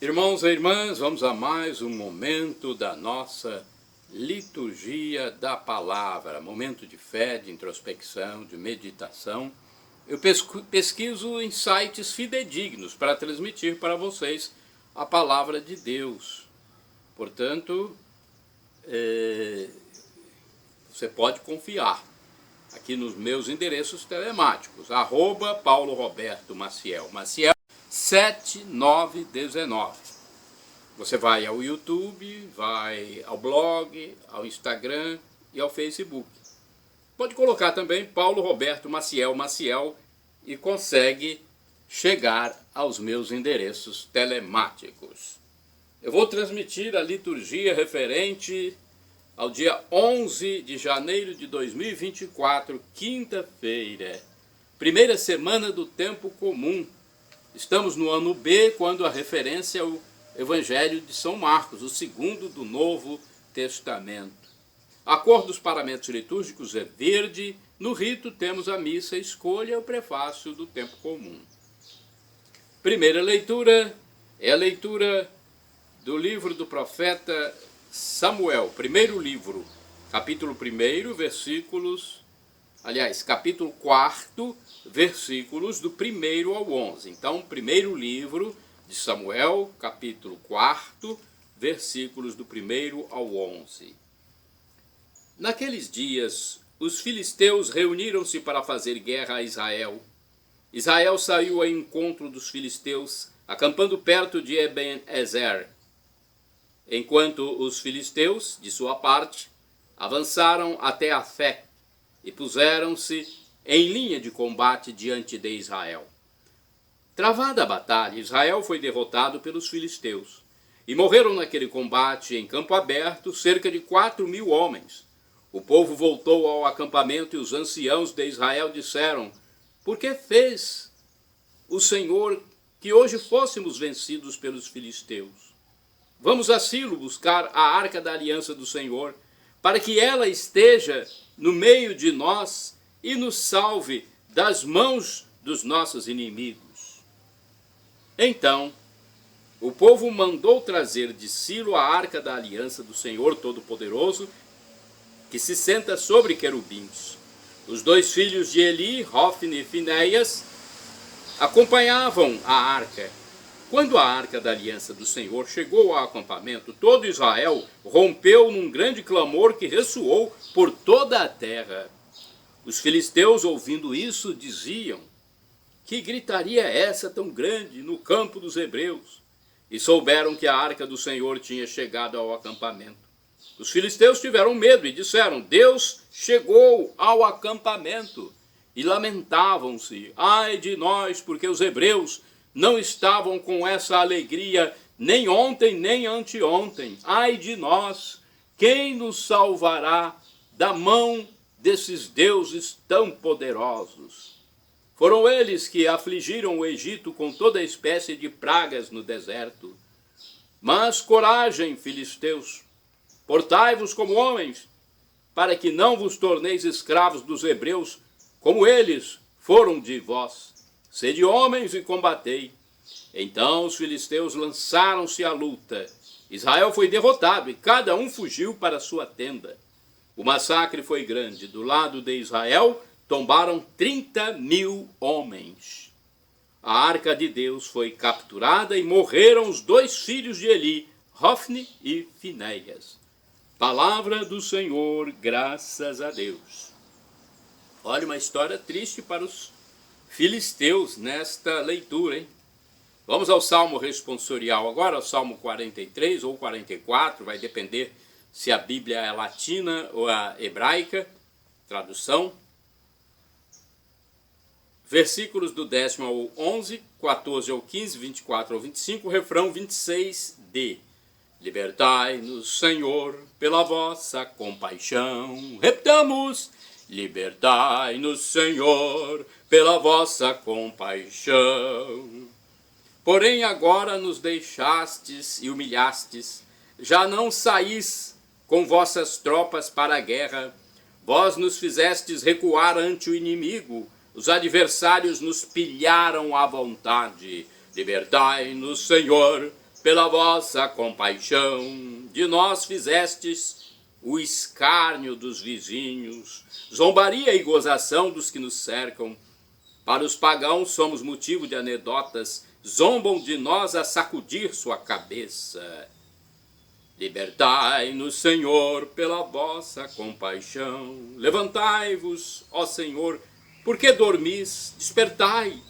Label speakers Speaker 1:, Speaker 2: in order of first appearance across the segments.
Speaker 1: Irmãos e irmãs, vamos a mais um momento da nossa liturgia da palavra, momento de fé, de introspecção, de meditação. Eu pesquiso em sites fidedignos para transmitir para vocês a palavra de Deus. Portanto, você pode confiar aqui nos meus endereços telemáticos, @Paulo Roberto Maciel 7919. Você vai ao YouTube, vai ao blog, ao Instagram e ao Facebook. Pode colocar também Paulo Roberto Maciel e consegue chegar aos meus endereços telemáticos. Eu vou transmitir a liturgia referente ao dia 11 de janeiro de 2024, quinta-feira, primeira semana do tempo comum. Estamos no ano B, quando a referência é o Evangelho de São Marcos, o segundo do Novo Testamento. A cor dos paramentos litúrgicos é verde. No rito temos a missa, escolha o prefácio do tempo comum. Primeira leitura é a leitura do livro do profeta Samuel, primeiro livro, capítulo 1, capítulo 4, versículos do 1 ao 11. Então, primeiro livro de Samuel, capítulo 4, versículos do 1 ao 11. Naqueles dias, os filisteus reuniram-se para fazer guerra a Israel. Israel saiu ao encontro dos filisteus, acampando perto de Eben-ezer. Enquanto os filisteus, de sua parte, avançaram até Afé e puseram-se em linha de combate diante de Israel. Travada a batalha, Israel foi derrotado pelos filisteus, e morreram naquele combate em campo aberto cerca de 4.000 homens. O povo voltou ao acampamento e os anciãos de Israel disseram: por que fez o Senhor que hoje fôssemos vencidos pelos filisteus? Vamos a Silo buscar a arca da aliança do Senhor, para que ela esteja no meio de nós e nos salve das mãos dos nossos inimigos. Então, o povo mandou trazer de Silo a arca da aliança do Senhor Todo-Poderoso, que se senta sobre querubins. Os dois filhos de Eli, Hofni e Finéias, acompanhavam a arca. Quando a arca da aliança do Senhor chegou ao acampamento, todo Israel rompeu num grande clamor que ressoou por toda a terra. Os filisteus, ouvindo isso, diziam: que gritaria é essa tão grande no campo dos hebreus? E souberam que a arca do Senhor tinha chegado ao acampamento. Os filisteus tiveram medo e disseram: Deus chegou ao acampamento. E lamentavam-se: ai de nós, porque os hebreus não estavam com essa alegria nem ontem nem anteontem. Ai de nós, quem nos salvará da mão desses deuses tão poderosos? Foram eles que afligiram o Egito com toda espécie de pragas no deserto. Mas coragem, filisteus, portai-vos como homens, para que não vos torneis escravos dos hebreus, como eles foram de vós. Sede homens e combatei. Então os filisteus lançaram-se à luta. Israel foi derrotado e cada um fugiu para sua tenda. O massacre foi grande. Do lado de Israel tombaram 30.000 homens. A arca de Deus foi capturada e morreram os dois filhos de Eli, Hofni e Finéias. Palavra do Senhor, graças a Deus. Olha, uma história triste para os filisteus nesta leitura, hein? Vamos ao Salmo responsorial agora, ao Salmo 43 ou 44, vai depender se a Bíblia é latina ou a hebraica, tradução. Versículos do 10º ao 11, 14 ao 15, 24 ao 25, refrão 26d. Libertai-nos, Senhor, pela vossa compaixão. Repitamos: libertai-nos, Senhor, pela vossa compaixão. Porém agora nos deixastes e humilhastes, já não saís com vossas tropas para a guerra. Vós nos fizestes recuar ante o inimigo, os adversários nos pilharam à vontade. Libertai-nos, Senhor, pela vossa compaixão. De nós fizestes o escárnio dos vizinhos, zombaria e gozação dos que nos cercam. Para os pagãos somos motivo de anedotas, zombam de nós a sacudir sua cabeça. Libertai-nos, Senhor, pela vossa compaixão. Levantai-vos, ó Senhor, porque dormis, despertai.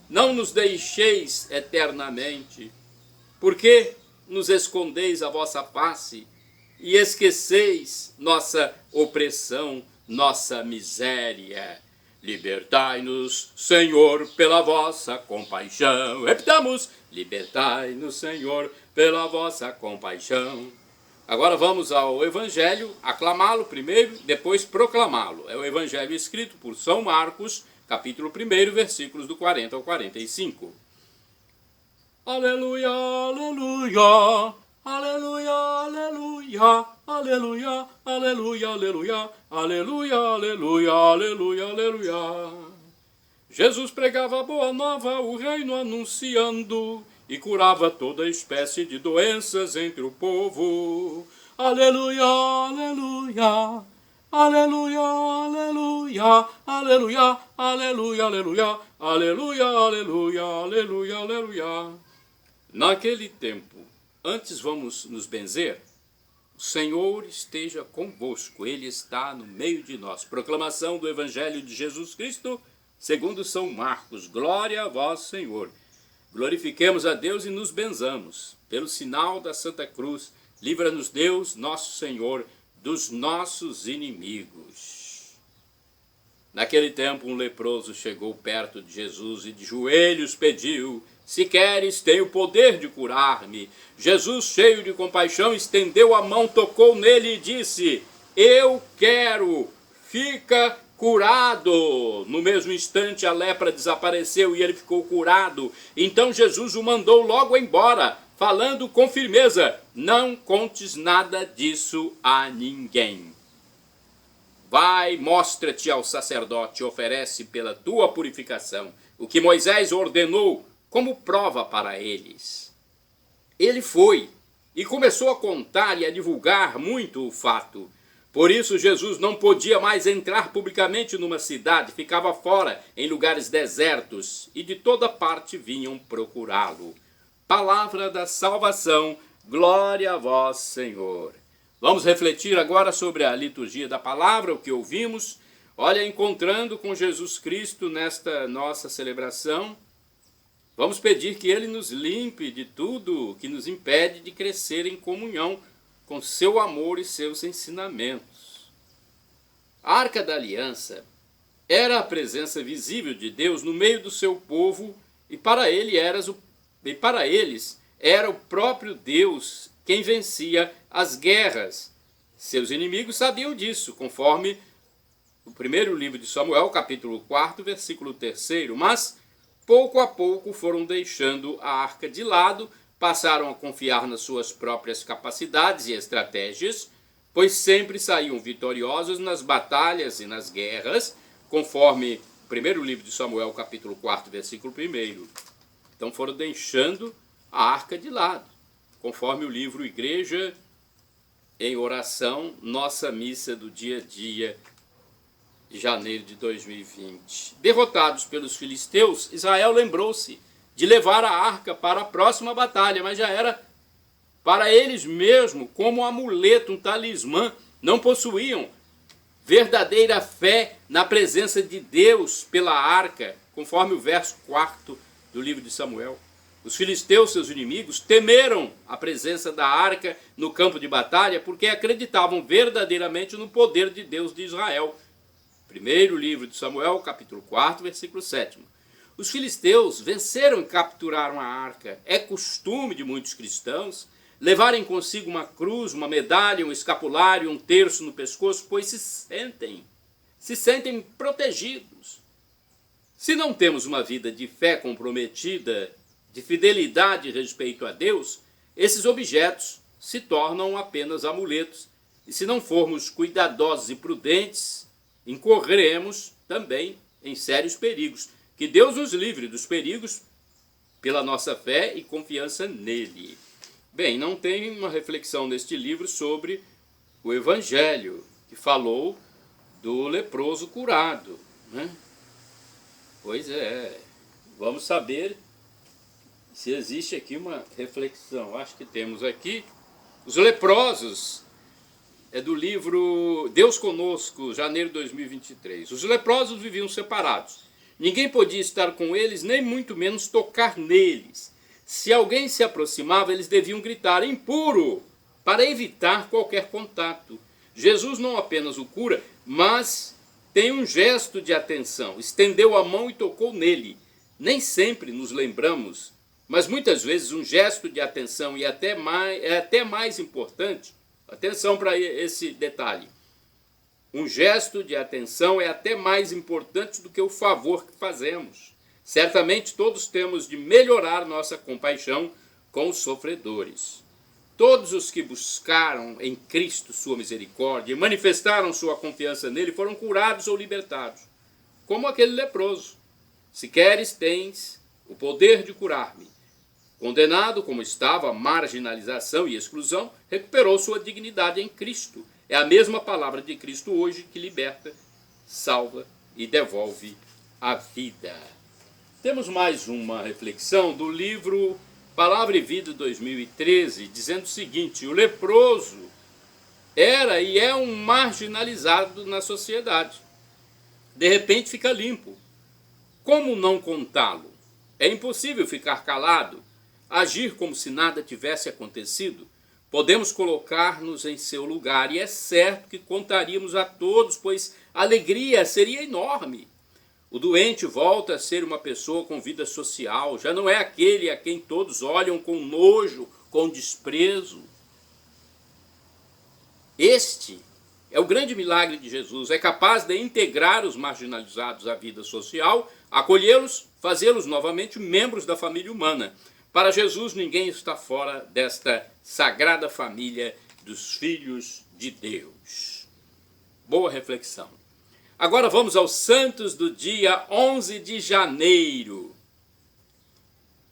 Speaker 1: Não nos deixeis eternamente. Porque nos escondeis a vossa face e esqueceis nossa opressão, nossa miséria. Libertai-nos, Senhor, pela vossa compaixão. Repitamos, libertai-nos, Senhor, pela vossa compaixão. Agora vamos ao Evangelho, aclamá-lo primeiro, depois proclamá-lo. É o Evangelho escrito por São Marcos, capítulo 1, versículos do 40 ao 45. Aleluia, aleluia, aleluia, aleluia, aleluia, aleluia, aleluia, aleluia, aleluia, aleluia, aleluia. Jesus pregava a boa nova, o reino anunciando, e curava toda espécie de doenças entre o povo. Aleluia, aleluia, aleluia, aleluia, aleluia, aleluia, aleluia, aleluia, aleluia, aleluia, aleluia. Naquele tempo, antes vamos nos benzer, o Senhor esteja convosco, Ele está no meio de nós. Proclamação do Evangelho de Jesus Cristo, segundo São Marcos. Glória a vós, Senhor. Glorifiquemos a Deus e nos benzamos. Pelo sinal da Santa Cruz, livra-nos Deus, nosso Senhor, dos nossos inimigos. Naquele tempo, um leproso chegou perto de Jesus e de joelhos pediu: se queres, tem o poder de curar-me. Jesus, cheio de compaixão, estendeu a mão, tocou nele e disse: eu quero, fica curado. No mesmo instante, a lepra desapareceu e ele ficou curado. Então Jesus o mandou logo embora, falando com firmeza: não contes nada disso a ninguém. Vai, mostra-te ao sacerdote, oferece pela tua purificação o que Moisés ordenou como prova para eles. Ele foi e começou a contar e a divulgar muito o fato. Por isso Jesus não podia mais entrar publicamente numa cidade, ficava fora em lugares desertos e de toda parte vinham procurá-lo. Palavra da salvação, glória a vós, Senhor. Vamos refletir agora sobre a liturgia da palavra, o que ouvimos. Olha, encontrando com Jesus Cristo nesta nossa celebração, vamos pedir que Ele nos limpe de tudo que nos impede de crescer em comunhão com seu amor e seus ensinamentos. A Arca da Aliança era a presença visível de Deus no meio do seu povo e para eles era o próprio Deus quem vencia as guerras. Seus inimigos sabiam disso, conforme o primeiro livro de Samuel, capítulo 4, versículo 3. Mas pouco a pouco foram deixando a arca de lado, passaram a confiar nas suas próprias capacidades e estratégias, pois sempre saíam vitoriosos nas batalhas e nas guerras, conforme o primeiro livro de Samuel, capítulo 4, versículo 1. Então foram deixando a arca de lado, conforme o livro Igreja em Oração, nossa missa do dia a dia, de janeiro de 2020. Derrotados pelos filisteus, Israel lembrou-se de levar a arca para a próxima batalha, mas já era para eles mesmo como um amuleto, um talismã. Não possuíam verdadeira fé na presença de Deus pela arca, conforme o verso 4 do livro de Samuel. Os filisteus, seus inimigos, temeram a presença da arca no campo de batalha porque acreditavam verdadeiramente no poder de Deus de Israel. Primeiro livro de Samuel, capítulo 4, versículo 7. Os filisteus venceram e capturaram a arca. É costume de muitos cristãos levarem consigo uma cruz, uma medalha, um escapulário, um terço no pescoço, pois se sentem protegidos. Se não temos uma vida de fé comprometida, de fidelidade e respeito a Deus, esses objetos se tornam apenas amuletos. E se não formos cuidadosos e prudentes, incorreremos também em sérios perigos. Que Deus nos livre dos perigos pela nossa fé e confiança nele. Bem, não tem uma reflexão neste livro sobre o Evangelho, que falou do leproso curado, né? Pois é, vamos saber se existe aqui uma reflexão. Acho que temos aqui os leprosos. É do livro Deus Conosco, janeiro de 2023. Os leprosos viviam separados. Ninguém podia estar com eles, nem muito menos tocar neles. Se alguém se aproximava, eles deviam gritar impuro, para evitar qualquer contato. Jesus não apenas o cura, mas tem um gesto de atenção. Estendeu a mão e tocou nele. Nem sempre nos lembramos, mas muitas vezes um gesto de atenção é até mais importante. Atenção para esse detalhe. Um gesto de atenção é até mais importante do que o favor que fazemos. Certamente todos temos de melhorar nossa compaixão com os sofredores. Todos os que buscaram em Cristo sua misericórdia e manifestaram sua confiança nele foram curados ou libertados, como aquele leproso. Se queres, tens o poder de curar-me. Condenado como estava à marginalização e exclusão, recuperou sua dignidade em Cristo. É a mesma palavra de Cristo hoje que liberta, salva e devolve a vida. Temos mais uma reflexão do livro Palavra e Vida 2013, dizendo o seguinte: o leproso era e é um marginalizado na sociedade. De repente fica limpo. Como não contá-lo? É impossível ficar calado, agir como se nada tivesse acontecido. Podemos colocar-nos em seu lugar e é certo que contaríamos a todos, pois a alegria seria enorme. O doente volta a ser uma pessoa com vida social, já não é aquele a quem todos olham com nojo, com desprezo. Este é o grande milagre de Jesus, é capaz de integrar os marginalizados à vida social, acolhê-los, fazê-los novamente membros da família humana. Para Jesus, ninguém está fora desta sagrada família dos filhos de Deus. Boa reflexão. Agora vamos aos santos do dia 11 de janeiro.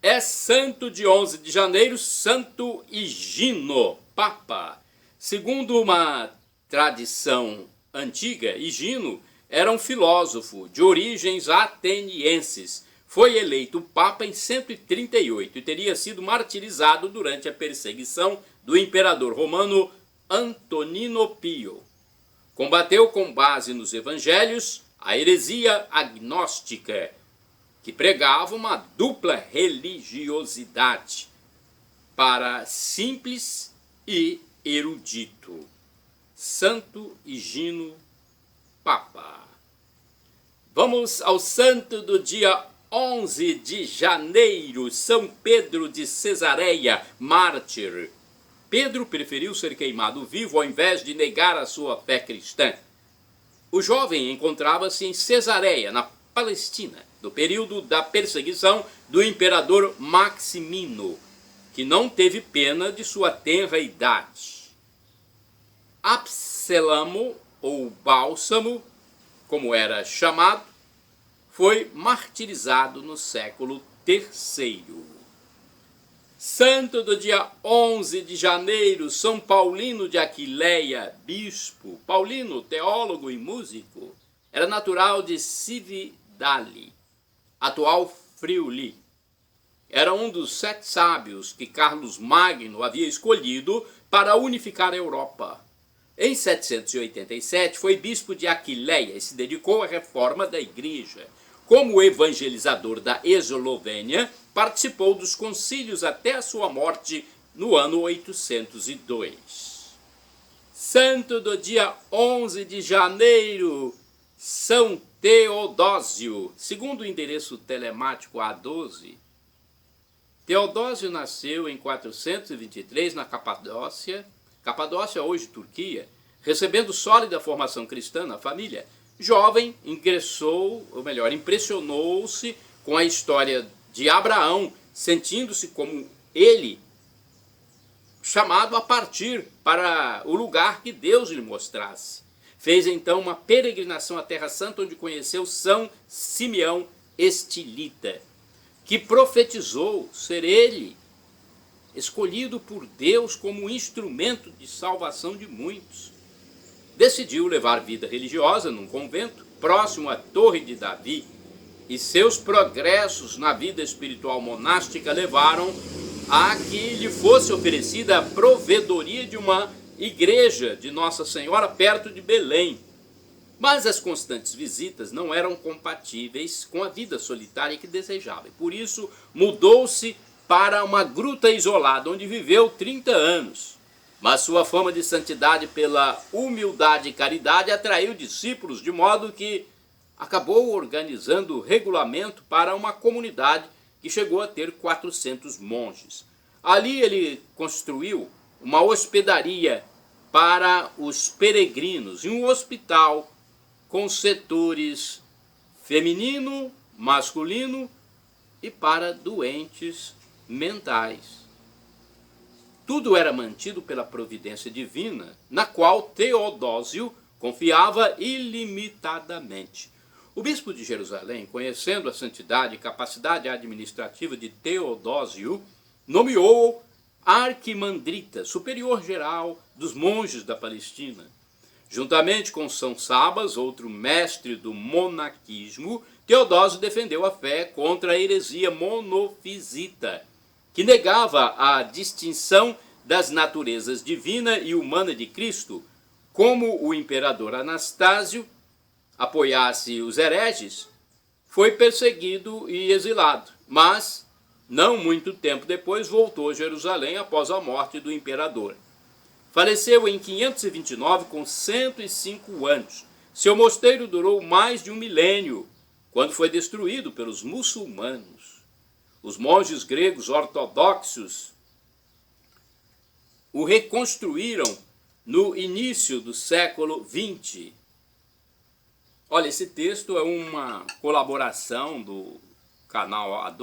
Speaker 1: É santo de 11 de janeiro, Santo Higino, Papa. Segundo uma tradição antiga, Higino era um filósofo de origens atenienses. Foi eleito Papa em 138 e teria sido martirizado durante a perseguição do imperador romano Antonino Pio. Combateu com base nos evangelhos a heresia agnóstica, que pregava uma dupla religiosidade para simples e erudito. Santo Higino, Papa. Vamos ao santo do dia 11 de janeiro, São Pedro de Cesareia, mártir. Pedro preferiu ser queimado vivo ao invés de negar a sua fé cristã. O jovem encontrava-se em Cesareia, na Palestina, no período da perseguição do imperador Maximino, que não teve pena de sua tenra idade. Abselamo, ou Bálsamo, como era chamado, foi martirizado no século III. Santo do dia 11 de janeiro, São Paulino de Aquileia, bispo. Paulino, teólogo e músico, era natural de Cividale, atual Friuli. Era um dos 7 sábios que Carlos Magno havia escolhido para unificar a Europa. Em 787 foi bispo de Aquileia e se dedicou à reforma da igreja. Como evangelizador da Eslovênia, participou dos concílios até a sua morte no ano 802. Santo do dia 11 de janeiro, São Teodósio. Segundo o endereço telemático A12, Teodósio nasceu em 423 na Capadócia, hoje Turquia, recebendo sólida formação cristã na família. Jovem, impressionou-se com a história de Abraão, sentindo-se como ele, chamado a partir para o lugar que Deus lhe mostrasse. Fez então uma peregrinação à Terra Santa, onde conheceu São Simeão Estilita, que profetizou ser ele escolhido por Deus como instrumento de salvação de muitos. Decidiu levar vida religiosa num convento próximo à Torre de Davi, e seus progressos na vida espiritual monástica levaram a que lhe fosse oferecida a provedoria de uma igreja de Nossa Senhora perto de Belém. Mas as constantes visitas não eram compatíveis com a vida solitária que desejava, e por isso mudou-se para uma gruta isolada, onde viveu 30 anos. Mas sua fama de santidade pela humildade e caridade atraiu discípulos, de modo que acabou organizando regulamento para uma comunidade que chegou a ter 400 monges. Ali ele construiu uma hospedaria para os peregrinos e um hospital com setores feminino, masculino e para doentes mentais. Tudo era mantido pela providência divina, na qual Teodósio confiava ilimitadamente. O bispo de Jerusalém, conhecendo a santidade e capacidade administrativa de Teodósio, nomeou-o arquimandrita, superior geral dos monges da Palestina. Juntamente com São Sabas, outro mestre do monaquismo, Teodósio defendeu a fé contra a heresia monofisita, que negava a distinção das naturezas divina e humana de Cristo. Como o imperador Anastásio apoiasse os hereges, foi perseguido e exilado, mas não muito tempo depois voltou a Jerusalém após a morte do imperador. Faleceu em 529 com 105 anos. Seu mosteiro durou mais de um milênio, quando foi destruído pelos muçulmanos. Os monges gregos ortodoxos o reconstruíram no início do século XX. Olha, esse texto é uma colaboração do canal A2.